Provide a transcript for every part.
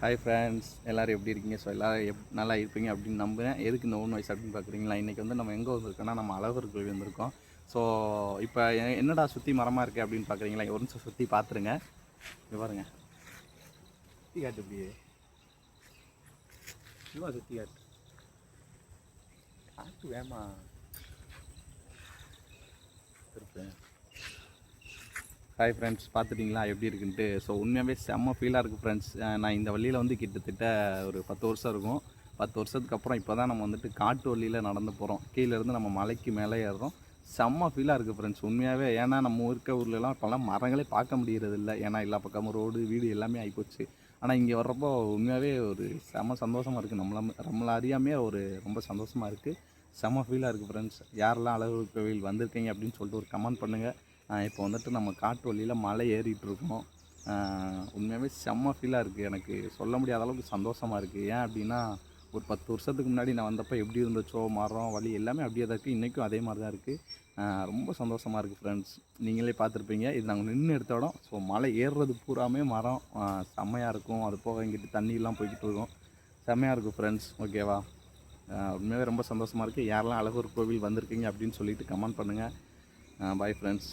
Hi friends, எல்லோரும் எப்படி இருக்கீங்க? ஸோ எல்லோரும் நல்லா இருப்பீங்க அப்படின்னு நம்புகிறேன். எதுக்கு இந்த ஓன் வாய்ஸ் அப்படின்னு பார்க்குறீங்களா? இன்றைக்கி வந்து நம்ம எங்கே வந்திருக்கோன்னா, நம்ம அழகர் கோவில் வந்திருக்கோம். ஸோ இப்போ என்னடா சுற்றி மரமாக இருக்குது அப்படின்னு பார்க்குறீங்களா? ஒரு நிமிஷம் சுற்றி பார்த்துருங்க. இங்கே பாருங்க, சுற்றி காட்டு இப்படியே இவ்வளோ சுற்றி காட்டு காட்டு வேமா இருப்பேன். ஹாய் ஃப்ரெண்ட்ஸ், பார்த்துட்டிங்களா எப்படி இருக்குன்ட்டு? ஸோ உண்மையாகவே செம்ம ஃபீலாக இருக்குது ஃப்ரெண்ட்ஸ். நான் இந்த வழியில் வந்து கிட்டத்தட்ட ஒரு 10 வருஷம் இருக்கும். 10 வருஷத்துக்கு அப்புறம் இப்போ தான் நம்ம வந்துட்டு காட்டு வழியில் நடந்து போகிறோம். கீழேருந்து நம்ம மலைக்கு மேலே ஏறுறோம். செம்ம ஃபீலாக இருக்குது ஃப்ரெண்ட்ஸ் உண்மையாகவே. ஏன்னா நம்ம இருக்க ஊர்லலாம் இப்போல்லாம் மரங்களே பார்க்க முடியறதில்ல. ஏன்னா எல்லா பக்கமும் ரோடு வீடு எல்லாமே ஆகிப்போச்சு. ஆனால் இங்கே வர்றப்போ உண்மையாகவே ஒரு செம்ம சந்தோஷமாக இருக்குது. நம்மளை அறியாமே ஒரு ரொம்ப சந்தோஷமாக இருக்குது. செம்ம ஃபீலாக இருக்குது ஃப்ரெண்ட்ஸ். யாரெல்லாம் அழகர் கோவில் வந்திருக்கீங்க அப்படின்னு சொல்லிட்டு ஒரு கமெண்ட் பண்ணுங்கள். இப்போ வந்துட்டு நம்ம காட்டு வழியில் மலை ஏறிட்டுருக்கோம். உண்மையாகவே செம்ம ஃபீலாக இருக்குது. எனக்கு சொல்ல முடியாத அளவுக்கு சந்தோஷமாக இருக்குது. ஏன் அப்படின்னா, ஒரு 10 வருஷத்துக்கு முன்னாடி நான் வந்தப்போ எப்படி இருந்துச்சோ மரம் வழி எல்லாமே அப்படியே தான் இருக்குது. இன்றைக்கும் அதே மாதிரி தான் இருக்குது. ரொம்ப சந்தோஷமாக இருக்குது ஃப்ரெண்ட்ஸ். நீங்களே பார்த்துருப்பீங்க. இது நாங்கள் நின்று எடுத்த இடம். ஸோ மலை ஏறுறது பூராமே மரம் செம்மையாக இருக்கும். அது போக இங்கிட்டு தண்ணியெலாம் போய்கிட்டு இருக்கும். செம்மையாக இருக்கும் ஃப்ரெண்ட்ஸ். ஓகேவா? உண்மையாகவே ரொம்ப சந்தோஷமாக இருக்குது. யாரெல்லாம் அழகர் கோவில் வந்திருக்கீங்க அப்படின்னு சொல்லிட்டு கமெண்ட் பண்ணுங்கள். Bye friends.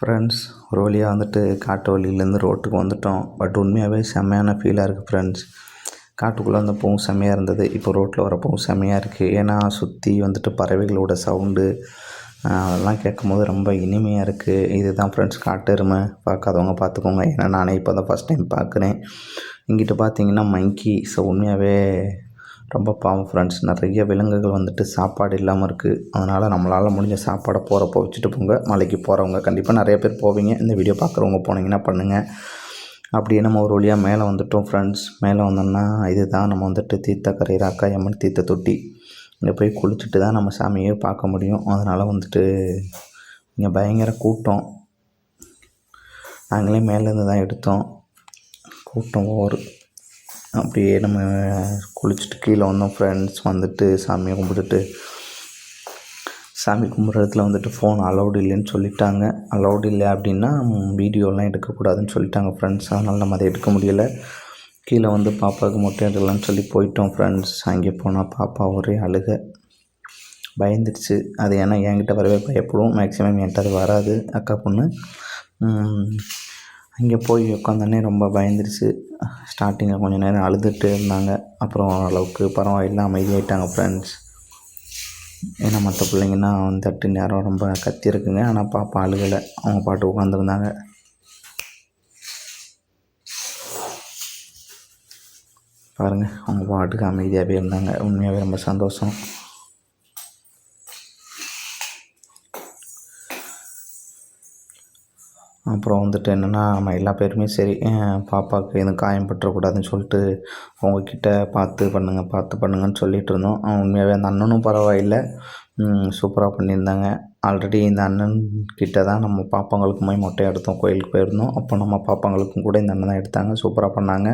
ஃப்ரெண்ட்ஸ், ஒரு வழியாக வந்துட்டு காட்டு வழியிலேருந்து ரோட்டுக்கு வந்துவிட்டோம். பட் உண்மையாகவே செம்மையான ஃபீலாக இருக்குது ஃப்ரெண்ட்ஸ். காட்டுக்குள்ளே வந்தப்பவும் செம்மையாக இருந்தது. இப்போ ரோட்டில் வரப்பவும் செம்மையாக இருக்குது. ஏன்னா சுற்றி வந்துட்டு பறவைகளோட சவுண்டு அதெல்லாம் கேட்கும்போது ரொம்ப இனிமையாக இருக்குது. இது தான் ஃப்ரெண்ட்ஸ் காட்டு எருமை. பார்க்காதவங்க பார்த்துக்கோங்க. ஏன்னா நானே இப்போ தான் ஃபஸ்ட் டைம் பார்க்குறேன். இங்கிட்ட பார்த்தீங்கன்னா மங்கி. ஸோ உண்மையாகவே ரொம்ப பாவம் ஃப்ரெண்ட்ஸ். நிறைய விலங்குகள் வந்துட்டு சாப்பாடு இல்லாமல் இருக்குது. அதனால் நம்மளால் முடிஞ்ச சாப்பாடை போகிறப்போ வச்சுட்டு போங்க. மலைக்கு போகிறவங்க கண்டிப்பாக நிறைய பேர் போவீங்க. இந்த வீடியோ பார்க்குறவங்க போனீங்கன்னா பண்ணுங்கள். அப்படியே நம்ம ஒரு வழியாக மேலே வந்துவிட்டோம் ஃப்ரெண்ட்ஸ். மேலே வந்தோம்னா இது தான் நம்ம வந்துட்டு தீர்த்தக்கரை ராக்காயம்மன் தீர்த்த தொட்டி. இங்கே போய் குளிச்சுட்டு தான் நம்ம சாமியே பார்க்க முடியும். அதனால் வந்துட்டு இங்கே பயங்கர கூட்டம். நாங்களே மேலேருந்து தான் எடுத்தோம். கூட்டம் அப்படியே நம்ம குளிச்சுட்டு கீழே வந்தோம் ஃப்ரெண்ட்ஸ். வந்துட்டு சாமியை கும்பிட்டுட்டு, சாமி கும்பிட்ற இடத்துல வந்துட்டு ஃபோன் அலௌடு இல்லைன்னு சொல்லிட்டாங்க. அலௌடு இல்லை அப்படின்னா வீடியோலாம் எடுக்கக்கூடாதுன்னு சொல்லிட்டாங்க ஃப்ரெண்ட்ஸ். அதனால் நம்ம அதை எடுக்க முடியலை. கீழே வந்து பாப்பாவுக்கு மொட்டை எடுக்கலான்னு சொல்லி போயிட்டோம் ஃப்ரெண்ட்ஸ். அங்கே போனால் பாப்பா ஒரே அழுக பயந்துடுச்சு. அது ஏன்னா என்கிட்ட வரவே பயப்படும். மேக்ஸிமம் என்கிட்ட அது வராது. அக்கா பொண்ணு அங்கே போய் உட்காந்தோடனே ரொம்ப பயந்துருச்சு. ஸ்டார்டிங்கில் கொஞ்சம் நேரம் அழுதுகிட்டு இருந்தாங்க. அப்புறம் ஓரளவுக்கு பரவாயில்லை, அமைதியாகிட்டாங்க ஃப்ரெண்ட்ஸ். ஏன்னா மற்ற பிள்ளைங்கன்னா வந்துட்டு நேரம் ரொம்ப கத்திருக்குங்க. ஆனால் பாப்பா அழுகலை. அவங்க பாட்டு உட்காந்துருந்தாங்க. பாருங்கள், அவங்க பாட்டுக்கு அமைதியாகவே இருந்தாங்க. உண்மையாகவே ரொம்ப சந்தோஷம். அப்புறம் வந்துட்டு என்னென்னா, நம்ம எல்லா பேருமே சரி பாப்பாவுக்கு எதுவும் காயம் பற்றக்கூடாதுன்னு சொல்லிட்டு அவங்கக்கிட்ட பார்த்து பண்ணுங்கன்னு சொல்லிகிட்டு இருந்தோம். உண்மையாகவே அந்த அண்ணனும் பரவாயில்லை, சூப்பராக பண்ணியிருந்தாங்க. ஆல்ரெடி இந்த அண்ணன் கிட்ட தான் நம்ம பாப்பாங்களுக்குமே மொட்டை எடுத்தோம். கோயிலுக்கு போயிருந்தோம். அப்போ நம்ம பாப்பாங்களுக்கும் கூட இந்த அண்ணன் தான் எடுத்தாங்க. சூப்பராக பண்ணாங்க.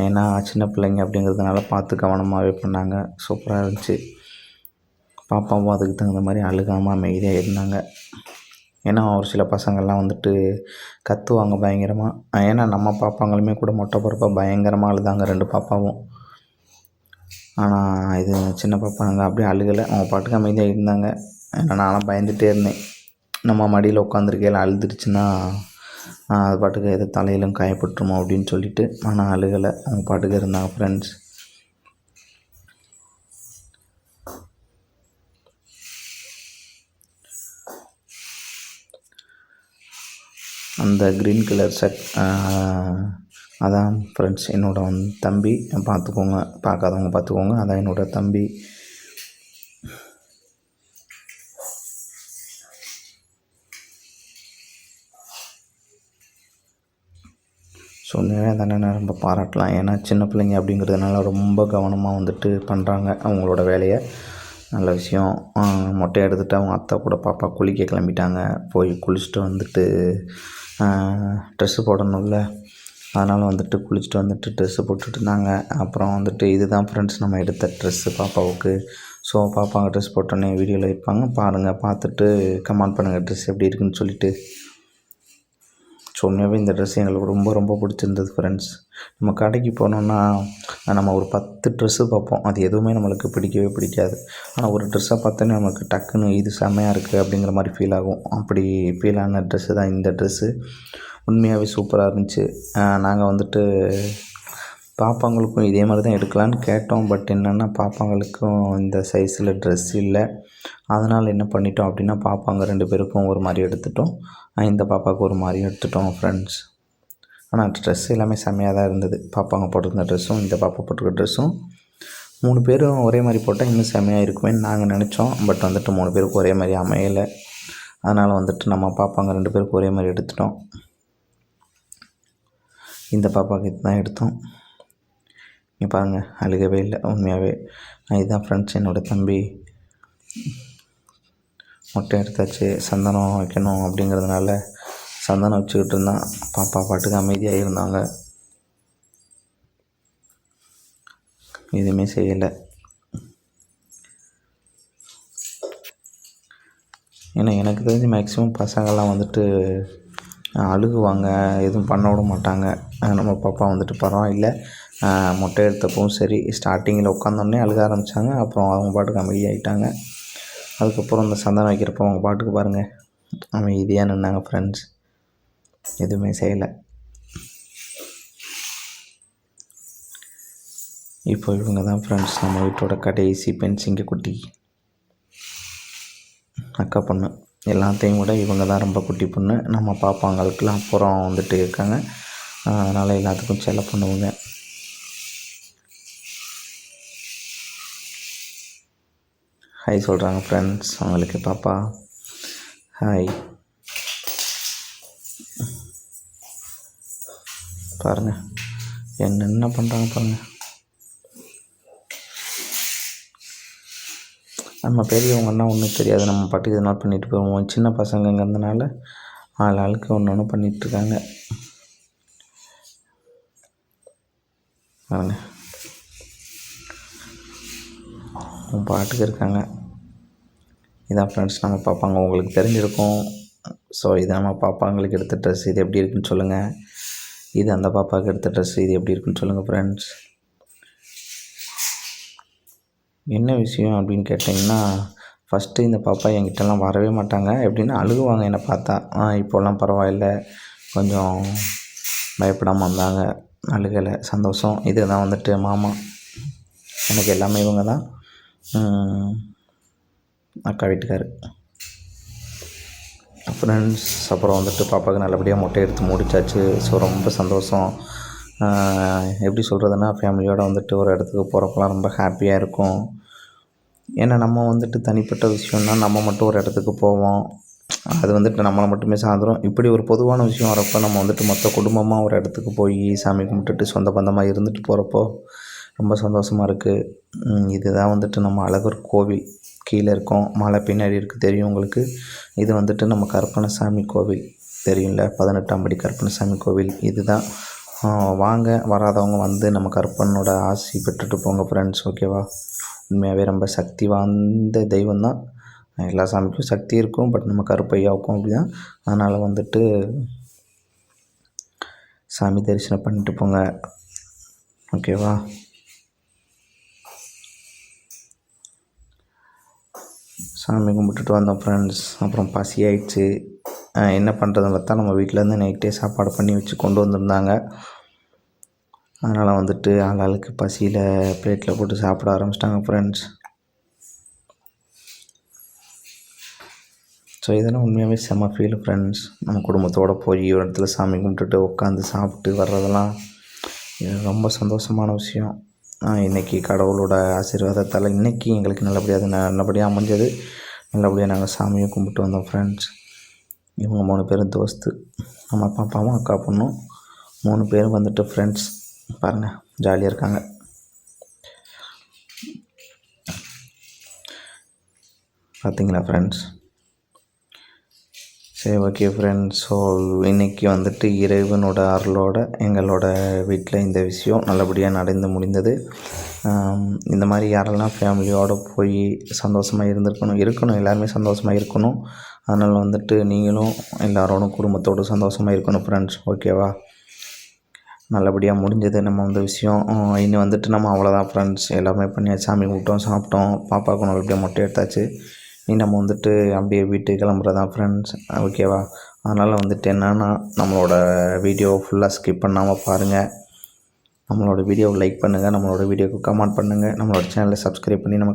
ஏன்னா சின்ன பிள்ளைங்க அப்படிங்கிறதுனால பார்த்து கவனமாகவே பண்ணாங்க. சூப்பராக இருந்துச்சு. பாப்பாவும் அதுக்கு தகுந்த மாதிரி அழுகாமல் அமைதியாக இருந்தாங்க. ஏன்னா ஒரு சில பசங்கள்லாம் வந்துட்டு கத்துவாங்க பயங்கரமாக. ஏன்னா நம்ம பாப்பாங்களுமே கூட மொட்டை போகிறப்ப பயங்கரமாக அழுதாங்க 2 பாப்பாவும். ஆனால் இது சின்ன பாப்பாங்க அப்படியே அழுகலை. அவங்க பாட்டுக்கு அமைதியாக இருந்தாங்க. ஏன்னா நானும் பயந்துகிட்டே இருந்தேன். நம்ம மடியில் உட்காந்துருக்கையில் அழுதுருச்சுன்னா அது பாட்டுக்கு எது தலையிலும் காயப்பட்டுருமோ அப்படின்னு சொல்லிட்டு. ஆனால் அழுகலை, அவங்க பாட்டுக்கு இருந்தாங்க ஃப்ரெண்ட்ஸ். அந்த க்ரீன் கலர் ஷர்ட் அதான் ஃப்ரெண்ட்ஸ் என்னோடய தம்பி. பார்த்துக்கோங்க, பார்க்காதவங்க பார்த்துக்கோங்க. அதான் என்னோடய தம்பி. ஸோ உண்மையாகவே அந்த அண்ணனை ரொம்ப பாராட்டலாம். ஏன்னா சின்ன பிள்ளைங்க அப்படிங்கிறதுனால ரொம்ப கவனமாக வந்துட்டு பண்ணுறாங்க அவங்களோட வேலையை. நல்ல விஷயம். மொட்டை எடுத்துகிட்டு அவங்க அத்தை கூட பாப்பா குளிக்க கிளம்பிட்டாங்க. போய் குளிச்சுட்டு வந்துட்டு ட்ரெஸ்ஸு போடணும்ல, அதனால் வந்துட்டு குளிச்சுட்டு வந்துட்டு ட்ரெஸ்ஸு போட்டுட்டு இருந்தாங்க. அப்புறம் வந்துட்டு இது தான் ஃப்ரெண்ட்ஸ் நம்ம எடுத்த ட்ரெஸ்ஸு பாப்பாவுக்கு. ஸோ பாப்பாங்க ட்ரெஸ் போட்டோன்னே வீடியோவில் வைப்பாங்க பாருங்கள். பார்த்துட்டு கமெண்ட் பண்ணுங்கள் ட்ரெஸ் எப்படி இருக்குன்னு சொல்லிவிட்டு. ஸோ உண்மையாகவே இந்த ட்ரெஸ் எங்களுக்கு ரொம்ப ரொம்ப பிடிச்சிருந்தது ஃப்ரெண்ட்ஸ். நம்ம கடைக்கு போனோம்னா நம்ம ஒரு 10 ட்ரெஸ்ஸு பார்ப்போம், அது எதுவுமே நம்மளுக்கு பிடிக்கவே பிடிக்காது. ஆனால் ஒரு ட்ரெஸ்ஸை பார்த்தோன்னே நமக்கு டக்குன்னு இது செம்மையாக இருக்குது அப்படிங்கிற மாதிரி ஃபீல் ஆகும். அப்படி ஃபீல் ஆன ட்ரெஸ்ஸு தான் இந்த ட்ரெஸ்ஸு. உண்மையாகவே சூப்பராக இருந்துச்சு. நாங்கள் வந்துட்டு பாப்பாங்களுக்கும் இதே மாதிரி தான் எடுக்கலான்னு கேட்டோம். பட் என்னென்னா பாப்பாங்களுக்கும் இந்த சைஸில் ட்ரெஸ் இல்லை. அதனால் என்ன பண்ணிட்டோம் அப்படின்னா, பாப்பாங்க 2 பேருக்கும் ஒரு மாதிரி எடுத்துட்டோம். இந்த பாப்பாவுக்கு ஒரு மாதிரி எடுத்துட்டோம் ஃப்ரெண்ட்ஸ். ஆனால் ட்ரெஸ் எல்லாமே செம்மையாக தான் இருந்தது. பாப்பாங்க போட்டிருந்த ட்ரெஸ்ஸும் இந்த பாப்பா போட்டிருக்க ட்ரெஸ்ஸும் 3 பேரும் ஒரே மாதிரி போட்டால் இன்னும் செம்மையாக இருக்குமேன்னு நாங்கள் நினச்சோம். பட் வந்துட்டு 3 பேருக்கு ஒரே மாதிரி அமையலை. அதனால் வந்துட்டு நம்ம பாப்பாங்க 2 பேருக்கு ஒரே மாதிரி எடுத்துட்டோம். இந்த பாப்பாவுக்கு இது தான் எடுத்தோம். இங்கே பாருங்கள், அழுகவே இல்லை உண்மையாகவே. இதுதான் ஃப்ரெண்ட்ஸ் என்னோடய தம்பி. மொட்டை எடுத்தாச்சு, சந்தனம் வைக்கணும் அப்படிங்கிறதுனால சந்தனம் வச்சுக்கிட்டு இருந்தான். பாப்பா பாட்டுக்கு அமைதியாக இருந்தாங்க, எதுவுமே செய்யலை. ஏன்னா எனக்கு தெரிஞ்சு மேக்ஸிமம் பசங்கள்லாம் வந்துட்டு அழுகுவாங்க, எதுவும் பண்ண விட மாட்டாங்க. நம்ம பாப்பா வந்துட்டு பரவாயில்லை, மொட்டை எடுத்தப்பவும் சரி ஸ்டார்டிங்கில் உட்காந்தோடனே அழுக ஆரம்பித்தாங்க. அப்புறம் அவங்க பாட்டுக்கு அமைதியாகிட்டாங்க. அதுக்கப்புறம் இந்த சந்தனம் வைக்கிறப்போ அவங்க பாட்டுக்கு பாருங்கள் அமைதியாக நின்னாங்க ஃப்ரெண்ட்ஸ், எதுவுமே செய்யலை. இப்போ இவங்க தான் ஃப்ரெண்ட்ஸ் நம்ம வீட்டோட கடைசி பெண் சிங்கக்குட்டி, அக்கா பொண்ணு. எல்லாத்தையும் விட இவங்க தான் ரொம்ப குட்டி பொண்ணு. நம்ம பாப்பாங்களுக்கெல்லாம் அப்புறம் வந்துட்டு இருக்காங்க. அதனால் எல்லாத்துக்கும் செல்ல பண்ணுவோங்க. ஹாய் சொல்கிறாங்க ஃப்ரெண்ட்ஸ் அவங்களுக்கு பாப்பா. ஹாய் பாருங்கள் என்ன பண்ணுறாங்க பாருங்கள். நம்ம பெரியவங்கன்னா ஒன்றும் தெரியாது, நம்ம பாட்டுக்கு எதனால் பண்ணிட்டு போவோம். சின்ன பசங்கங்கிறதுனால ஆளுக்கு ஒன்று பண்ணிகிட்ருக்காங்க பாருங்க, பாட்டுக்கு இருக்காங்க. இதான் ஃப்ரெண்ட்ஸ் நம்ம பாப்பாங்க, உங்களுக்கு தெரிஞ்சிருக்கும். ஸோ இது நம்ம பாப்பாங்களுக்கு எடுத்த ட்ரெஸ், இது எப்படி இருக்குன்னு சொல்லுங்கள். இது அந்த பாப்பாவுக்கு எடுத்த ட்ரெஸ், இது எப்படி இருக்குன்னு சொல்லுங்கள் ஃப்ரெண்ட்ஸ். என்ன விஷயம் அப்படின்னு கேட்டிங்கன்னா, ஃபஸ்ட்டு இந்த பாப்பா என்கிட்டலாம் வரவே மாட்டாங்க. எப்படின்னா அழுகுவாங்க என்னை பார்த்தா. இப்போல்லாம் பரவாயில்லை, கொஞ்சம் பயப்படாமல் வந்தாங்க, அழுகலை, சந்தோஷம். இது தான் வந்துட்டு மாமா, எனக்கு எல்லாமே இவங்க தான். அக்கா வீட்டுக்கார் ஃப்ரெண்ட்ஸ். அப்புறம் வந்துட்டு பாப்பாவுக்கு நல்லபடியாக மொட்டை எடுத்து முடிச்சாச்சு. ஸோ ரொம்ப சந்தோஷம். எப்படி சொல்கிறதுனா, ஃபேமிலியோடு வந்துட்டு ஒரு இடத்துக்கு போகிறப்பெல்லாம் ரொம்ப ஹாப்பியாக இருக்கும். ஏன்னா நம்ம வந்துட்டு தனிப்பட்ட விஷயம்னா நம்ம மட்டும் ஒரு இடத்துக்கு போவோம், அது வந்துட்டு நம்மளை மட்டுமே சார்ந்துடும். இப்படி ஒரு பொதுவான விஷயம் வரப்போ நம்ம வந்துட்டு மொத்த குடும்பமாக ஒரு இடத்துக்கு போய் சாமி கும்பிட்டுட்டு சொந்த பந்தமாக இருந்துட்டு போகிறப்போ ரொம்ப சந்தோஷமாக இருக்குது. இதுதான் வந்துட்டு நம்ம அழகர் கோவில். கீழே இருக்கோம், மலை பின்னாடி இருக்குது, தெரியும் உங்களுக்கு. இது வந்துட்டு நம்ம கருப்பணசாமி கோவில், தெரியும்ல, 18ஆம் படி கருப்பணசாமி கோவில். இதுதான். வாங்க, வராதவங்க வந்து நம்ம கருப்பனோட ஆசி பெற்றுட்டு போங்க ஃப்ரெண்ட்ஸ், ஓகேவா. உண்மையாகவே ரொம்ப சக்தி வாய்ந்த தெய்வம் தான். எல்லா சாமிக்கும் சக்தி இருக்கும், பட் நம்ம கருப்பையாவுக்கும் அப்படி தான். அதனால் வந்துட்டு சாமி தரிசனம் பண்ணிட்டு போங்க, ஓகேவா. சாமி கும்பிட்டுட்டு வந்தோம் ஃப்ரெண்ட்ஸ். அப்புறம் பசி ஆயிடுச்சு. என்ன பண்ணுறதுன்னு பார்த்தா நம்ம வீட்டிலேருந்து நைட்டே சாப்பாடு பண்ணி வச்சு கொண்டு வந்திருந்தாங்க. அதனால் வந்துட்டு ஆளாளுக்கு பசியில் பிளேட்டில் போட்டு சாப்பிட ஆரம்பிச்சிட்டாங்க ஃப்ரெண்ட்ஸ். ஸோ இதெல்லாம் உண்மையாகவே செம்ம ஃபீல் ஃப்ரெண்ட்ஸ். நம்ம குடும்பத்தோடு போய் ஒரு இடத்துல சாமி கும்பிட்டுட்டு உட்காந்து சாப்பிட்டு வர்றதெல்லாம் இது ரொம்ப சந்தோஷமான விஷயம். இன்றைக்கி கடவுளோட ஆசீர்வாதத்தால் இன்றைக்கி எங்களுக்கு நல்லபடியாக அமைஞ்சது. நல்லபடியாக நாங்கள் சாமியை கும்பிட்டு வந்தோம் ஃப்ரெண்ட்ஸ். இவங்க 3 பேரும் தோஸ்து, நம்ம பாப்பாவும் அக்கா பொண்ணும் 3 பேரும் வந்துட்டு ஃப்ரெண்ட்ஸ். பாருங்கள் ஜாலியாக இருக்காங்க. பார்த்தீங்களா ஃப்ரெண்ட்ஸ். சரி, ஓகே ஃப்ரெண்ட்ஸ். ஸோ இன்றைக்கி வந்துட்டு இறைவனோட அருளோட எங்களோட வீட்டில் இந்த விஷயம் நல்லபடியாக நடந்து முடிந்தது. இந்த மாதிரி யாரெல்லாம் ஃபேமிலியோடு போய் சந்தோஷமாக இருக்கணும், எல்லாருமே சந்தோஷமாக இருக்கணும். அதனால் வந்துட்டு நீங்களும் எல்லாரோடும் குடும்பத்தோடு சந்தோஷமாக இருக்கணும் ஃப்ரெண்ட்ஸ். ஓகேவா? நல்லபடியாக முடிஞ்சது நம்ம விஷயம். இனி வந்துட்டு நம்ம அவ்வளோதான் ஃப்ரெண்ட்ஸ். எல்லாமே பண்ணியாச்சு, சாமி கும்பிட்டோம், சாப்பிட்டோம், பாப்பாவுக்கு நல்லபடியாக மொட்டை எடுத்தாச்சு. இனி நம்ம வந்துட்டு அப்படியே வீட்டுக்கு கிளம்புறதான் ஃப்ரெண்ட்ஸ். ஓகேவா? அதனால் வந்துட்டு என்னென்னா நம்மளோட வீடியோ ஃபுல்லாக ஸ்கிப் பண்ணாமல் பாருங்கள். நம்மளோட வீடியோவை லைக் பண்ணுங்கள், நம்மளோட வீடியோவுக்கு கமெண்ட் பண்ணுங்கள், நம்மளோட சேனலை சப்ஸ்கிரைப் பண்ணி நம்ம